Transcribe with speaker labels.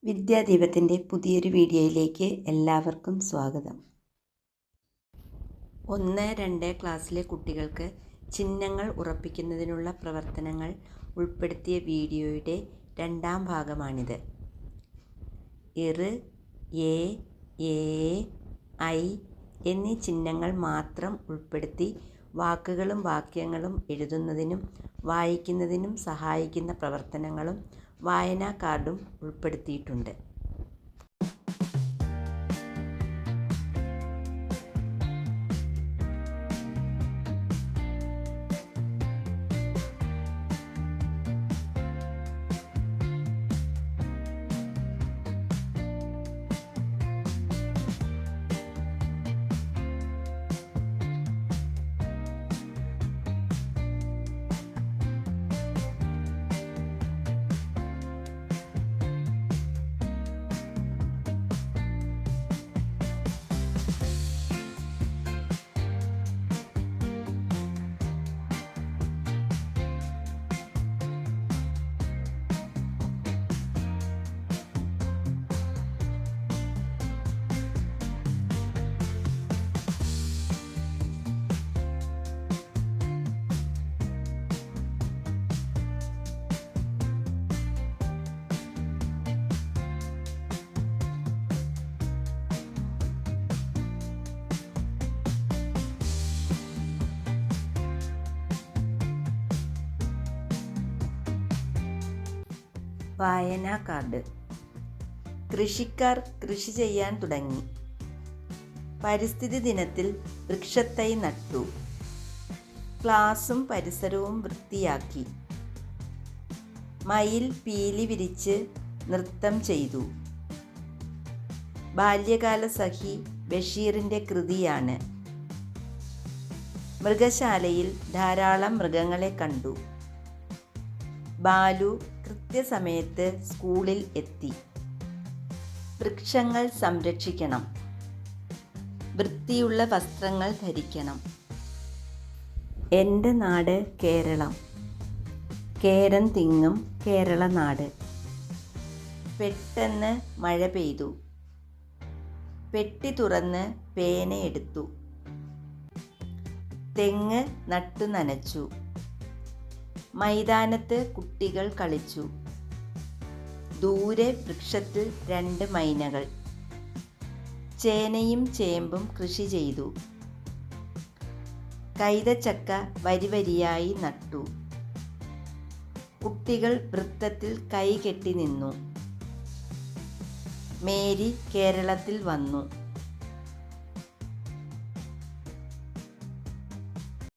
Speaker 1: വിദ്യാദീപത്തിൻ്റെ പുതിയൊരു വീഡിയോയിലേക്ക് എല്ലാവർക്കും സ്വാഗതം. 1-2 ക്ലാസ്സിലെ കുട്ടികൾക്ക് ചിഹ്നങ്ങൾ ഉറപ്പിക്കുന്നതിനുള്ള പ്രവർത്തനങ്ങൾ ഉൾപ്പെടുത്തിയ വീഡിയോയുടെ 2ാം ഭാഗമാണിത്. ഇറ്, എ, ഐ എന്നീ ചിഹ്നങ്ങൾ മാത്രം ഉൾപ്പെടുത്തി വാക്കുകളും വാക്യങ്ങളും എഴുതുന്നതിനും വായിക്കുന്നതിനും സഹായിക്കുന്ന പ്രവർത്തനങ്ങളും വായനാ കാർഡും ഉൾപ്പെടുത്തിയിട്ടുണ്ട്. വായനാ കാർഡ്. കൃഷിക്കാർ കൃഷി ചെയ്യാൻ തുടങ്ങി. പരിസ്ഥിതി ദിനത്തിൽ വൃക്ഷത്തൈ നട്ടു. ക്ലാസും പരിസരവും വൃത്തിയാക്കി. മയിൽ പീലി വിരിച്ച് നൃത്തം ചെയ്തു. ബാല്യകാല സഖി ബഷീറിൻ്റെ കൃതിയാണ്. മൃഗശാലയിൽ ധാരാളം മൃഗങ്ങളെ കണ്ടു. ബാലു കൃത്യസമയത്ത് സ്കൂളിൽ എത്തി. വൃക്ഷങ്ങൾ സംരക്ഷിക്കണം. വൃത്തിയുള്ള വസ്ത്രങ്ങൾ ധരിക്കണം. എൻ്റെ നാട് കേരളം. കേരം തിങ്ങും കേരള നാട്. പെട്ടെന്ന് മഴ പെയ്തു. പെട്ടി തുറന്ന് പേനയെടുത്തു. തെങ്ങ് നട്ടു നനച്ചു. മൈതാനത്ത് കുട്ടികൾ കളിച്ചു. ദൂരെ വൃക്ഷത്തിൽ 2 മൈനകൾ. ചേനയും ചേമ്പും കൃഷി ചെയ്തു. കൈതച്ചക്ക വരിവരിയായി നട്ടു. കുട്ടികൾ വൃത്തത്തിൽ കൈകെട്ടി നിന്നു. മേരി കേരളത്തിൽ വന്നു.